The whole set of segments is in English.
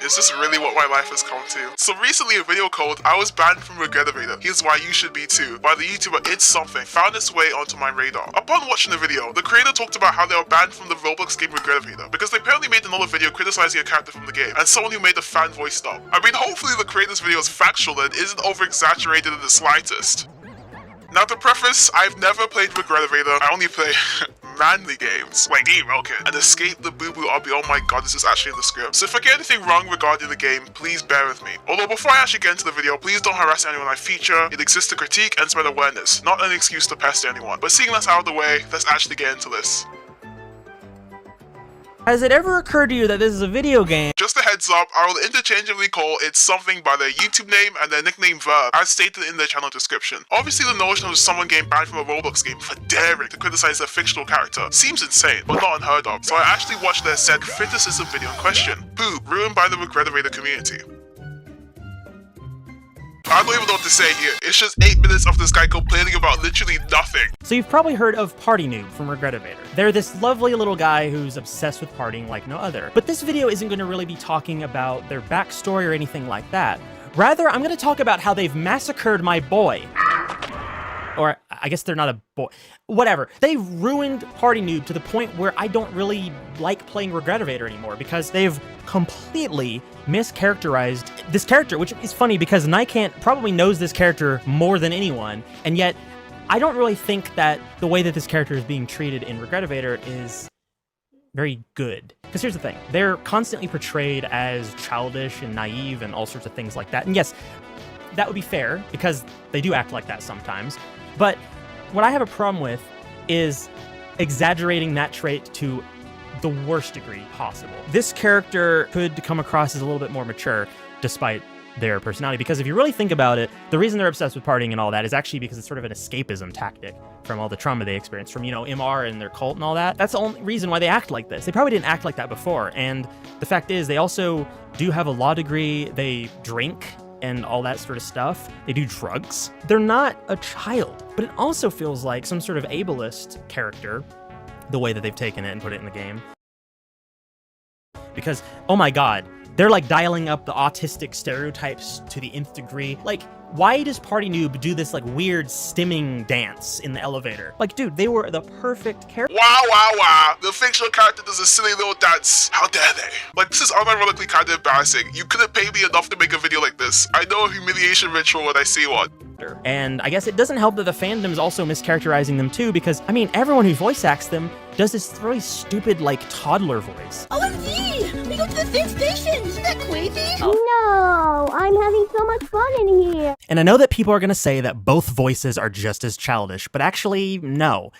Is this really what my life has come to? So recently a video called I was banned from Regretevator, here's why you should be too, by the YouTuber itssomethingyt found its way onto my radar. Upon watching the video, the creator talked about how they were banned from the Roblox game Regretevator because they apparently made another video criticizing a character from the game and someone who made the fan voice stop. I mean, hopefully the creator's video is factual and isn't over-exaggerated in the slightest. Now to preface, I've never played Regretevator, I only play manly games like Eat Rocket and Escape the Boo Boo RB. Oh my god, this is actually in the script. So if I get anything wrong regarding the game, please bear with me. Although before I actually get into the video, please don't harass anyone I feature. It exists to critique and spread awareness, not an excuse to pester anyone. But seeing that's out of the way, let's actually get into this. Has it ever occurred to you that this is a video game? Just a heads up, I will interchangeably call itssomethingyt by their YouTube name and their nickname Verb, as stated in their channel description. Obviously the notion of someone getting banned from a Roblox game for daring to criticize a fictional character seems insane, but not unheard of, so I actually watched their said criticism video in question, Poob, ruined by the Regretevator community. I don't even know what to say here. It's just 8 minutes of this guy complaining about literally nothing. So you've probably heard of Party Noob from Regretevator. They're this lovely little guy who's obsessed with partying like no other. But this video isn't going to really be talking about their backstory or anything like that. Rather, I'm going to talk about how they've massacred my boy. Or, I guess they're not a boy. Whatever. They ruined Party Noob to the point where I don't really like playing Regretevator anymore because they've completely mischaracterized this character, which is funny because Nykant probably knows this character more than anyone, and yet I don't really think that the way that this character is being treated in Regretevator is very good. Because here's the thing, they're constantly portrayed as childish and naive and all sorts of things like that. And yes, that would be fair because they do act like that sometimes. But what I have a problem with is exaggerating that trait to the worst degree possible. This character could come across as a little bit more mature despite their personality, because if you really think about it, the reason they're obsessed with partying and all that is actually because it's sort of an escapism tactic from all the trauma they experienced from, you know, MR and their cult and all that. That's the only reason why they act like this. They probably didn't act like that before. And the fact is, they also do have a law degree, they drink and all that sort of stuff. They do drugs. They're not a child, but it also feels like some sort of ableist character, the way that they've taken it and put it in the game. Because, oh my god, they're like dialing up the autistic stereotypes to the nth degree. Like, why does Party Noob do this like weird stimming dance in the elevator? Like, dude, they were the perfect character. Wow, wow, wow. The fictional character does a silly little dance. How dare they? Like, this is unironically kind of embarrassing. You couldn't pay me enough to make a video like this. I know a humiliation ritual when I see one. And I guess it doesn't help that the fandom's also mischaracterizing them too, because, I mean, everyone who voice acts them does this really stupid, like, toddler voice. OMG! We go to the same station! Isn't that crazy? No, I'm having so much fun in here. And I know that people are going to say that both voices are just as childish, but actually, no.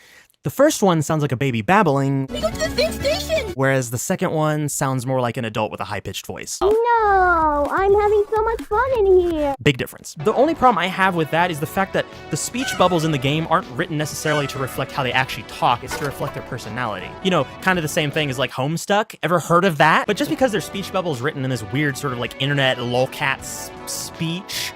The first one sounds like a baby babbling, We go to the same station! whereas the second one sounds more like an adult with a high-pitched voice. No, I'm having so much fun in here. Big difference. The only problem I have with that is the fact that the speech bubbles in the game aren't written necessarily to reflect how they actually talk, it's to reflect their personality. You know, kind of the same thing as like Homestuck. Ever heard of that? But just because their speech bubble is written in this weird sort of like internet lolcats speech,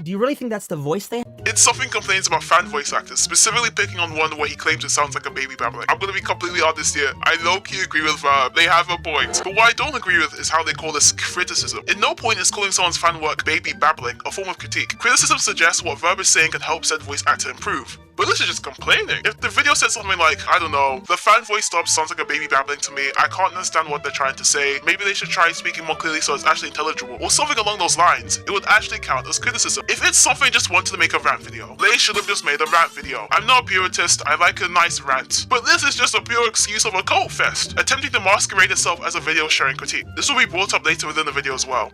do you really think that's the voice they have? itssomethingyt complains about fan voice actors, specifically picking on one where he claims it sounds like a baby babbling. I'm gonna be completely honest here, I low-key agree with Verb, they have a point. But what I don't agree with is how they call this criticism. In no point is calling someone's fan work baby babbling a form of critique. Criticism suggests what Verb is saying can help said voice actor improve. But this is just complaining. If the video said something like, I don't know, the fan voice stop sounds like a baby babbling to me, I can't understand what they're trying to say, maybe they should try speaking more clearly so it's actually intelligible, or something along those lines, it would actually count as criticism. If itssomethingyt just wanted to make a rant video, they should have just made a rant video. I'm not a puritist, I like a nice rant. But this is just a pure excuse of a cult fest, attempting to masquerade itself as a video sharing critique. This will be brought up later within the video as well.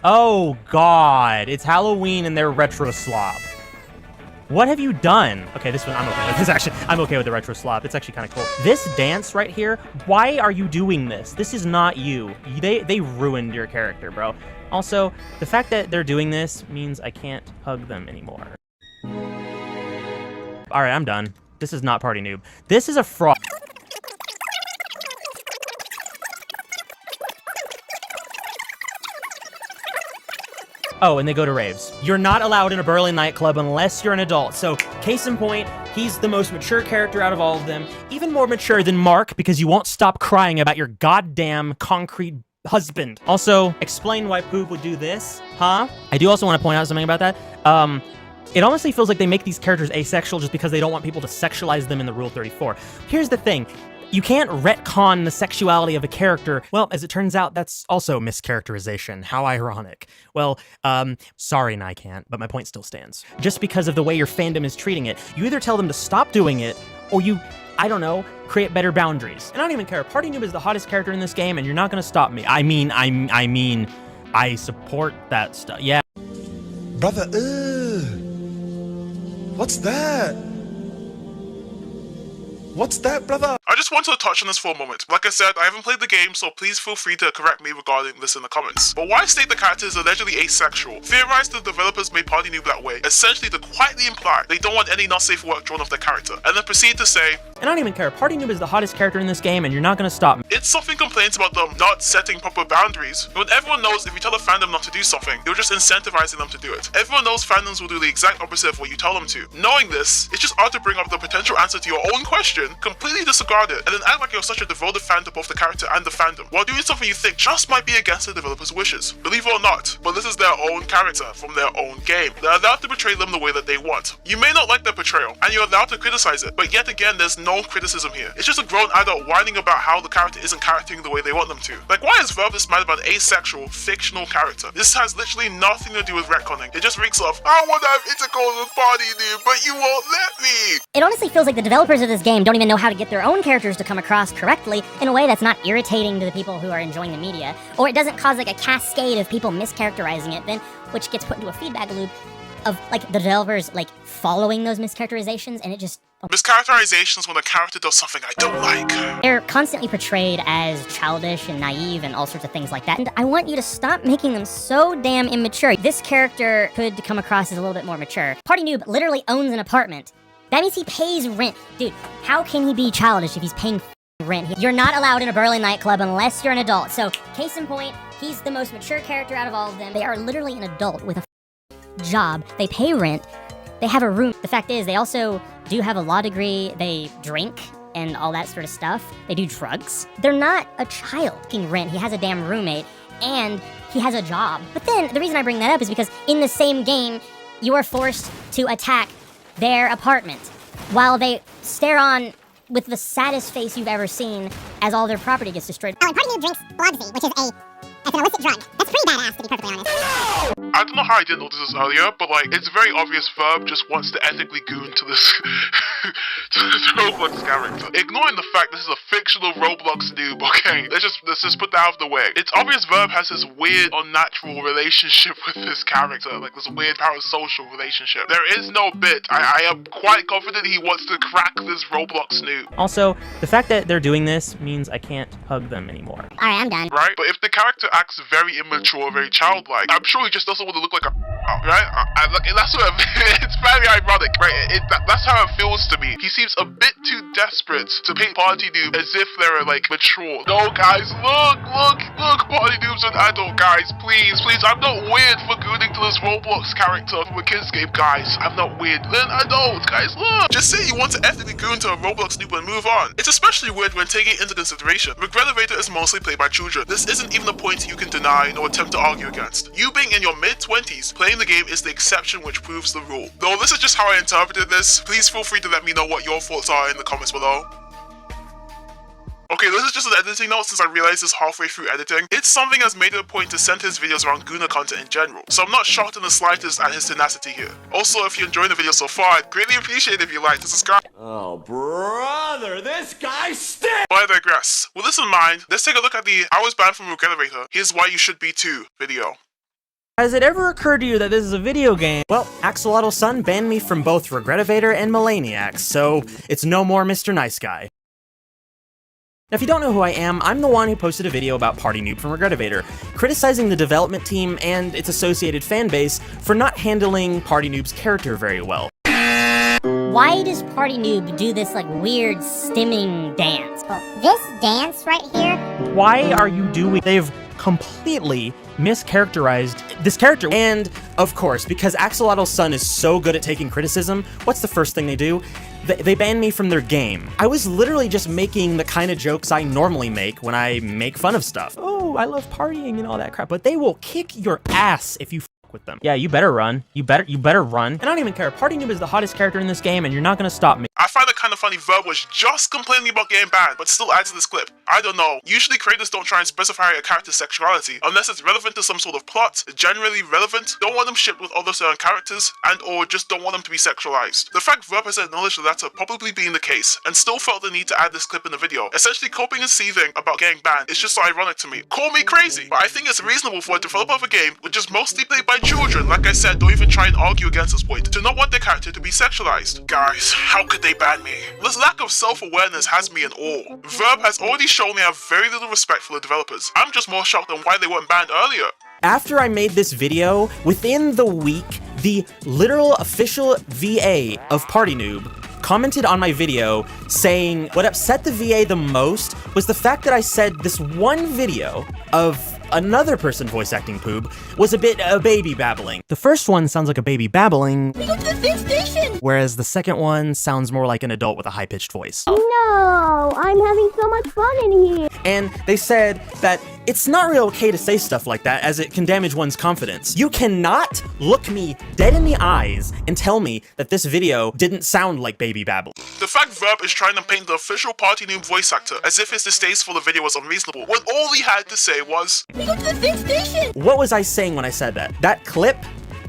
Oh god, it's Halloween and they're retro slob. What have you done? Okay, this one I'm okay with. This actually, I'm okay with the retro slop. It's actually kind of cool. This dance right here, why are you doing this? This is not you. They ruined your character, bro. Also, the fact that they're doing this means I can't hug them anymore. All right, I'm done. This is not Party Noob. This is a fraud. Oh, and they go to raves. You're not allowed in a Berlin nightclub unless you're an adult. So, case in point, he's the most mature character out of all of them. Even more mature than Mark, because you won't stop crying about your goddamn concrete husband. Also, explain why Poob would do this, huh? I do also want to point out something about that. It honestly feels like they make these characters asexual just because they don't want people to sexualize them in the Rule 34. Here's the thing. You can't retcon the sexuality of a character. Well, as it turns out, that's also mischaracterization. How ironic. Well, sorry, I can't, but my point still stands. Just because of the way your fandom is treating it, you either tell them to stop doing it, or you, I don't know, create better boundaries. And I don't even care. Party Noob is the hottest character in this game, and you're not gonna stop me. I mean, I support that stuff. Yeah. Brother, what's that? What's that, brother? I just wanted to touch on this for a moment. Like I said, I haven't played the game, so please feel free to correct me regarding this in the comments. But why state the character is allegedly asexual? Theorize the developers made Party Noob that way, essentially to quietly imply they don't want any not safe work drawn of their character, and then proceed to say, and I don't even care. Party Noob is the hottest character in this game, and you're not gonna stop me. It's something complaints about them not setting proper boundaries, when everyone knows if you tell a fandom not to do something, you're just incentivizing them to do it. Everyone knows fandoms will do the exact opposite of what you tell them to. Knowing this, it's just odd to bring up the potential answer to your own question, completely disregard it, and then act like you're such a devoted fan to both the character and the fandom, while doing something you think just might be against the developer's wishes. Believe it or not, but this is their own character from their own game. They're allowed to portray them the way that they want. You may not like their portrayal, and you're allowed to criticize it, but yet again, there's no criticism here. It's just a grown adult whining about how the character isn't charactering the way they want them to. Like, why is Verb this mad about an asexual, fictional character? This has literally nothing to do with retconning. It just reeks of, I want to have intercourse with Party Noob, but you won't let me! It honestly feels like the developers of this game don't even know how to get their own characters to come across correctly in a way that's not irritating to the people who are enjoying the media, or it doesn't cause like a cascade of people mischaracterizing it, then which gets put into a feedback loop of like the developers like following those mischaracterizations, and it just Mischaracterizations when a character does something I don't like. they're constantly portrayed as childish and naive and all sorts of things like that. And I want you to stop making them so damn immature. This character could come across as a little bit more mature. Party Noob literally owns an apartment. That means he pays rent. Dude, how can he be childish if he's paying rent? You're not allowed in a Berlin nightclub unless you're an adult. So, case in point, he's the most mature character out of all of them. They are literally an adult with a job. They pay rent. They have a room. The fact is, they also do have a law degree. They drink and all that sort of stuff. They do drugs. They're not a child paying rent. He has a damn roommate and he has a job. But then the reason I bring that up is because in the same game, you are forced to attack their apartment while they stare on with the saddest face you've ever seen as all their property gets destroyed. Oh, and Party Noob drinks Blogsy, which is an illicit drug. That's pretty badass, to be perfectly honest. I don't know how I didn't notice this earlier, but like, it's very obvious Verb just wants to ethically goon to this to this Roblox character. Ignoring the fact this is a fictional Roblox noob, okay? Let's just put that out of the way. It's obvious Verb has this weird, unnatural relationship with this character, like this weird parasocial relationship. There is no bit. I am quite confident he wants to crack this Roblox noob. Also, the fact that they're doing this means I can't hug them anymore. Alright, I'm done. Right? But if the character acts very immature, very childlike, I'm sure he just doesn't want to look like a right? That's what it's very ironic, right? That's how it feels to me. He seems a bit too desperate to paint Party Noob as if they're like mature. No, guys, look, Party Noob's an adult, guys. Please, I'm not weird for gooning to this Roblox character from a kids game, guys. I'm not weird. They're an adult, guys. Look. Just say you want to ethically goon to a Roblox noob and move on. It's especially weird when taking into consideration Regretevator is mostly played by children. This isn't even a point you can deny nor attempt to argue against. You being in your mid-20s, playing the game is the exception which proves the rule. Though this is just how I interpreted this, please feel free to let me know what your thoughts are in the comments below. Okay, this is just an editing note since I realized this halfway through editing. It's something has made it a point to center his videos around Gooner content in general, so I'm not shocked in the slightest at his tenacity here. Also, if you're enjoying the video so far, I'd greatly appreciate it if you liked and subscribe. Oh, brother, this guy stinks! But I digress. With this in mind, let's take a look at the I was banned from Regretevator, here's why you should be too video. Has it ever occurred to you that this is a video game? Well, Axolotl Sun banned me from both Regretevator and Millenniacs, so it's no more Mr. Nice Guy. Now, if you don't know who I am, I'm the one who posted a video about Party Noob from Regretevator, criticizing the development team and its associated fanbase for not handling Party Noob's character very well. Why does Party Noob do this like weird stimming dance? Well, this dance right here, Why are you doing? They've completely mischaracterized this character. And of course, because Axolotl Sun is so good at taking criticism, what's the first thing they do? They banned me from their game. I was literally just making the kind of jokes I normally make when I make fun of stuff. Oh, I love partying and all that crap, but they will kick your ass if you with them. Yeah, you better run. You better run. And I don't even care. Party Noob is the hottest character in this game, and you're not gonna stop me. I find it kind of funny Verb was just complaining about getting banned, but still adds to this clip. I don't know. Usually creators don't try and specify a character's sexuality unless it's relevant to some sort of plot, generally relevant, don't want them shipped with other certain characters, and or just don't want them to be sexualized. The fact Verb has acknowledged the latter probably being the case, and still felt the need to add this clip in the video, essentially coping and seething about getting banned, is just so ironic to me. Call me crazy, but I think it's reasonable for a developer of a game, which is mostly played by children, like I said, don't even try and argue against this point, to not want their character to be sexualized. Guys, how could they ban me? This lack of self-awareness has me in awe. Verb has already shown they have very little respect for the developers. I'm just more shocked on why they weren't banned earlier. After I made this video, within the week, the literal official VA of Party Noob commented on my video saying what upset the VA the most was the fact that I said this one video of another person voice acting Poob was a bit baby babbling. The first one sounds like a baby babbling, We go to the thing station! whereas the second one sounds more like an adult with a high-pitched voice. No, I'm having so much fun in here. And they said that it's not really okay to say stuff like that as it can damage one's confidence. You cannot look me dead in the eyes and tell me that this video didn't sound like baby babble. The fact Verb is trying to paint the official Party Noob voice actor as if his distaste for the video was unreasonable, when all he had to say was, We go to the thing station! What was I saying when I said that? That clip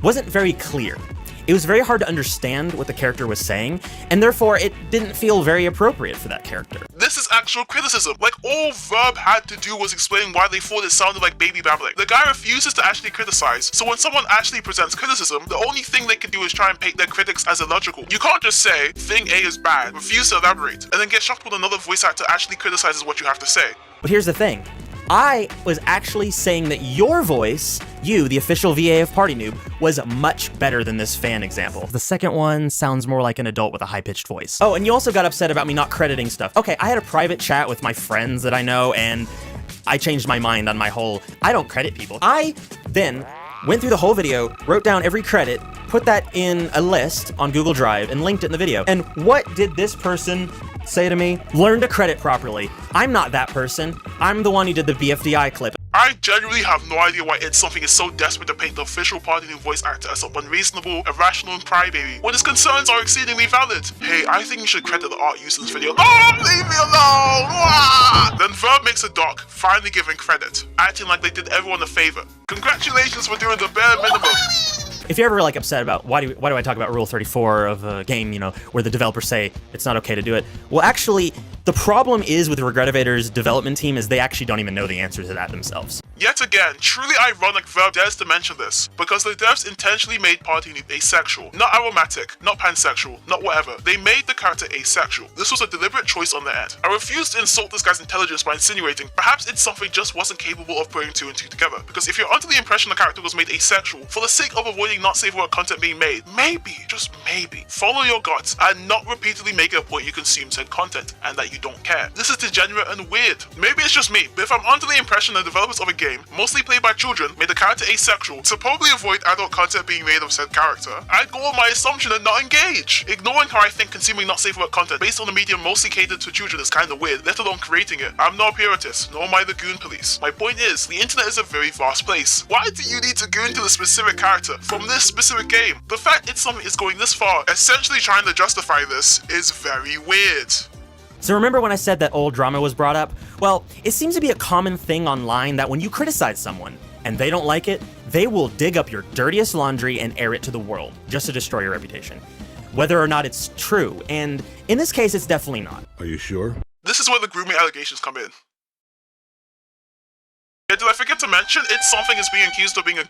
wasn't very clear. It was very hard to understand what the character was saying, and therefore it didn't feel very appropriate for that character. this is actual criticism. Like, all Verb had to do was explain why they thought it sounded like baby babbling. The guy refuses to actually criticize, so when someone actually presents criticism, the only thing they can do is try and paint their critics as illogical. You can't just say, thing A is bad, refuse to elaborate, and then get shocked when another voice actor actually criticizes what you have to say. But here's the thing. I was actually saying that your voice, you, the official VA of Party Noob, was much better than this fan example. The second one sounds more like an adult with a high-pitched voice. Oh, and you also got upset about me not crediting stuff. Okay, I had a private chat with my friends that I know, and I changed my mind on my whole, I don't credit people. I then went through the whole video, wrote down every credit, put that in a list on Google Drive, and linked it in the video. And what did this person say to me? Learn to credit properly. I'm not that person. I'm the one who did the BFDI clip. I genuinely have no idea why itsSomething is so desperate to paint the official Party Noob voice actor as some unreasonable, irrational, and crybaby, when his concerns are exceedingly valid. Hey, I think you should credit the art used in this video. No, leave me alone! Wah! Then Verb makes a doc, finally giving credit, acting like they did everyone a favor. Congratulations for doing the bare minimum. If you're ever like upset about why do I talk about Rule 34 of a game, you know, where the developers say it's not okay to do it, well, actually, the problem is with Regretevator's development team is they actually don't even know the answer to that themselves. Yet again, truly ironic Verb dares to mention this, because the devs intentionally made Party Noob asexual. Not aromatic, not pansexual, not whatever. They made the character asexual. This was a deliberate choice on their end. I refuse to insult this guy's intelligence by insinuating perhaps itsSomething just wasn't capable of putting two and two together, because if you're under the impression the character was made asexual for the sake of avoiding not safe word content being made, maybe, just maybe, follow your guts and not repeatedly make it a point you consume said content and that you don't care. This is degenerate and weird. Maybe it's just me, but if I'm under the impression the developers of a game, mostly played by children, made the character asexual to probably avoid adult content being made of said character, I'd go on my assumption and not engage. Ignoring how I think consuming not safe word content based on a medium mostly catered to children is kinda weird, let alone creating it. I'm no purist, nor am I the goon police. My point is, the internet is a very vast place. Why do you need to goon to the specific character from this specific game? The fact itsSomething is going this far, essentially trying to justify this, is very weird. So remember when I said that old drama was brought up? Well, it seems to be a common thing online that when you criticize someone and they don't like it, they will dig up your dirtiest laundry and air it to the world just to destroy your reputation, whether or not it's true. And in this case, it's definitely not. Are you sure? This is where the grooming allegations come in. Yeah, did I forget to mention itsSomething is being accused of being a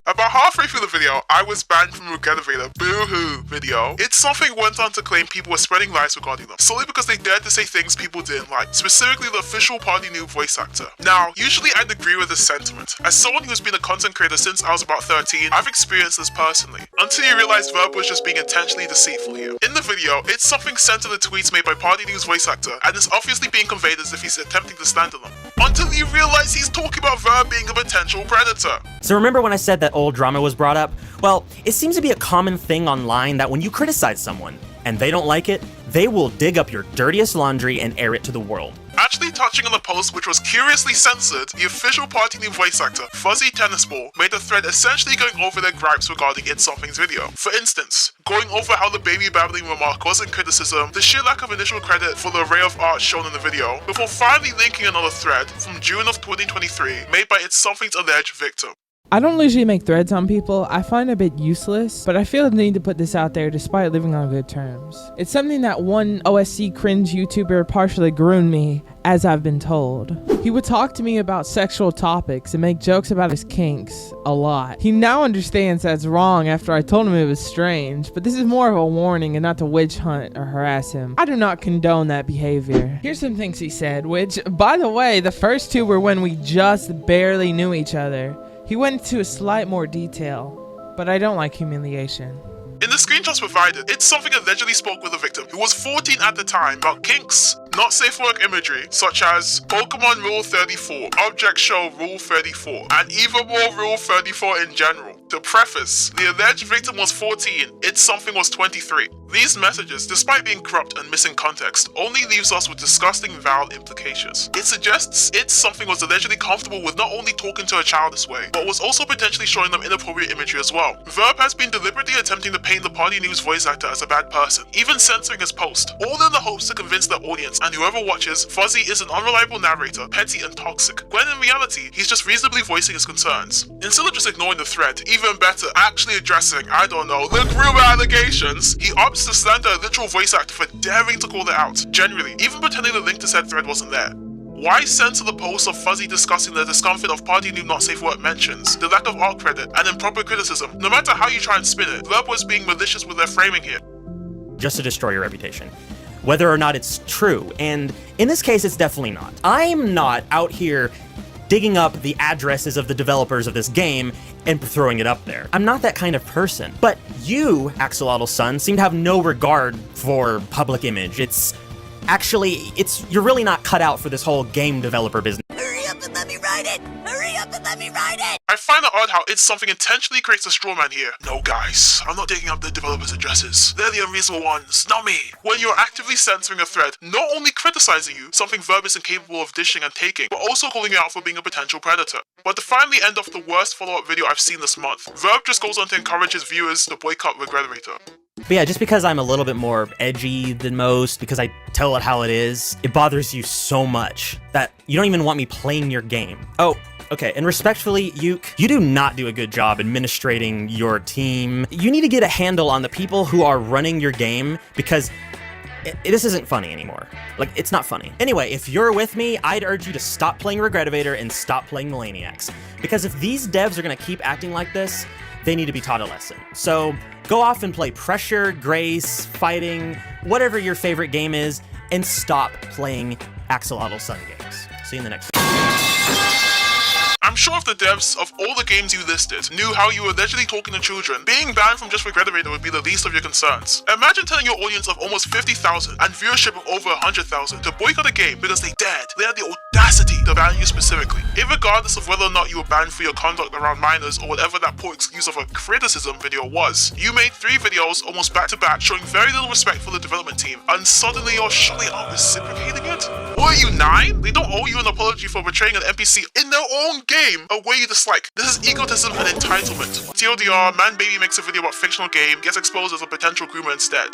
About halfway through the video, I was banned from Regretevator Boo-hoo video. It's something went on to claim people were spreading lies regarding them, solely because they dared to say things people didn't like, specifically the official Party Noob voice actor. Now, usually I'd agree with this sentiment. As someone who's been a content creator since I was about 13, I've experienced this personally, until you realize Verb was just being intentionally deceitful here. In the video, it's something sent to the tweets made by Party Noob's voice actor, and is obviously being conveyed as if he's attempting to slander them. Until you realize he's talking about Verb being a potential predator. So remember when I said that old drama was brought up? Well, it seems to be a common thing online that when you criticize someone and they don't like it, they will dig up your dirtiest laundry and air it to the world. Actually touching on the post which was curiously censored, the official Party Noob voice actor, Fuzzy Tennisball, made a thread essentially going over their gripes regarding It's Something's video. For instance, going over how the baby babbling remark wasn't criticism, the sheer lack of initial credit for the array of art shown in the video, before finally linking another thread from June of 2023 made by It's Something's alleged victim. I don't usually make threads on people. I find it a bit useless, but I feel the need to put this out there despite living on good terms. It's something that one OSC cringe YouTuber partially groomed me, as I've been told. He would talk to me about sexual topics and make jokes about his kinks a lot. He now understands that's wrong after I told him it was strange, but this is more of a warning and not to witch hunt or harass him. I do not condone that behavior. Here's some things he said, which, by the way, the first two were when we just barely knew each other. He went into a slight more detail, but I don't like humiliation. In the screenshots provided, It's Something allegedly spoke with a victim who was 14 at the time about kinks, not safe for work imagery, such as Pokemon Rule 34, Object Show Rule 34, and even more Rule 34 in general. To preface, the alleged victim was 14, It's Something was 23. These messages, despite being corrupt and missing context, only leaves us with disgusting vowel implications. It suggests It's Something was allegedly comfortable with not only talking to a child this way, but was also potentially showing them inappropriate imagery as well. Verb has been deliberately attempting to paint the Party Noob's voice actor as a bad person, even censoring his post, all in the hopes to convince the audience and whoever watches Fuzzy is an unreliable narrator, petty and toxic, when in reality, he's just reasonably voicing his concerns. Instead of just ignoring the thread, even better, actually addressing, I don't know, the group allegations, he opts to slander a literal voice actor for daring to call it out, generally, even pretending the link to said thread wasn't there. Why censor the post of Fuzzy discussing the discomfort of Party Noob not safe for work mentions, the lack of art credit, and improper criticism? No matter how you try and spin it, Verb was being malicious with their framing here. Just to destroy your reputation, whether or not it's true, and in this case it's definitely not. I'm not out here digging up the addresses of the developers of this game and throwing it up there. I'm not that kind of person. But you, Axolotl Sun, seem to have no regard for public image. You're really not cut out for this whole game developer business. Hurry up and let me write it! Hurry up and let me write it! I find it odd how It's Something intentionally creates a straw man here. No guys, I'm not digging up the developers' addresses. They're the unreasonable ones, not me. When you're actively censoring a thread, not only criticizing you, something Verb is incapable of dishing and taking, but also calling you out for being a potential predator. But to finally end off the worst follow-up video I've seen this month, Verb just goes on to encourage his viewers to boycott Regretevator. But yeah, just because I'm a little bit more edgy than most, because I tell it how it is, it bothers you so much that you don't even want me playing your game. Oh, okay, and respectfully, you do not do a good job administrating your team. You need to get a handle on the people who are running your game, because this isn't funny anymore. Like, it's not funny. Anyway, if you're with me, I'd urge you to stop playing Regretevator and stop playing Millenniacs. Because if these devs are gonna keep acting like this, they need to be taught a lesson. So go off and play Pressure, Grace, Fighting, whatever your favorite game is, and stop playing Axolotl Sun games. See you in the next video. I'm sure if the devs of all the games you listed knew how you were allegedly talking to children, being banned from just Regretevator would be the least of your concerns. Imagine telling your audience of almost 50,000 and viewership of over 100,000 to boycott a game because they dared. They had the audacity to ban you specifically. Irregardless of whether or not you were banned for your conduct around minors or whatever that poor excuse of a criticism video was, you made 3 videos almost back to back showing very little respect for the development team, and suddenly you're surely not reciprocating it? Or are you 9? They don't owe you an apology for betraying an NPC in their own game, a way you dislike. This is egotism and entitlement. TLDR, man baby makes a video about fictional game, gets exposed as a potential groomer instead.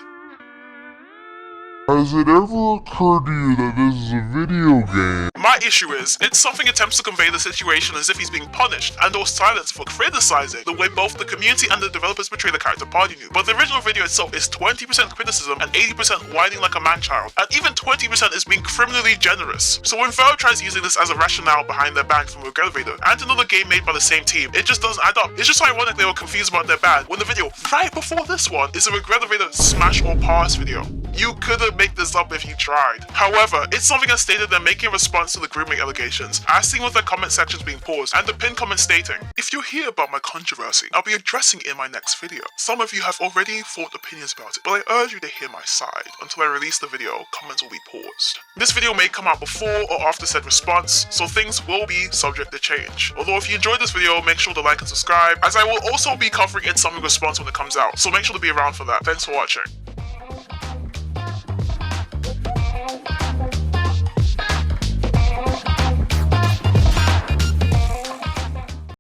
Has it ever occurred to you that this is a video game? My issue is, It's Something attempts to convey the situation as if he's being punished and or silenced for criticizing the way both the community and the developers portray the character Party Noob. But the original video itself is 20% criticism and 80% whining like a man-child, and even 20% is being criminally generous. So when Vero tries using this as a rationale behind their ban from Regretevator and another game made by the same team, it just doesn't add up. It's just ironic they were confused about their ban when the video right before this one is a Regretevator smash or pass video. You couldn't make this up if you tried. However, It's Something has stated they're making a response to the grooming allegations, as seen with their comment sections being paused and the pinned comment stating, "If you hear about my controversy, I'll be addressing it in my next video. Some of you have already formed opinions about it, but I urge you to hear my side. Until I release the video, comments will be paused." This video may come out before or after said response, so things will be subject to change. Although if you enjoyed this video, make sure to like and subscribe, as I will also be covering It's Something response when it comes out, so make sure to be around for that. Thanks for watching.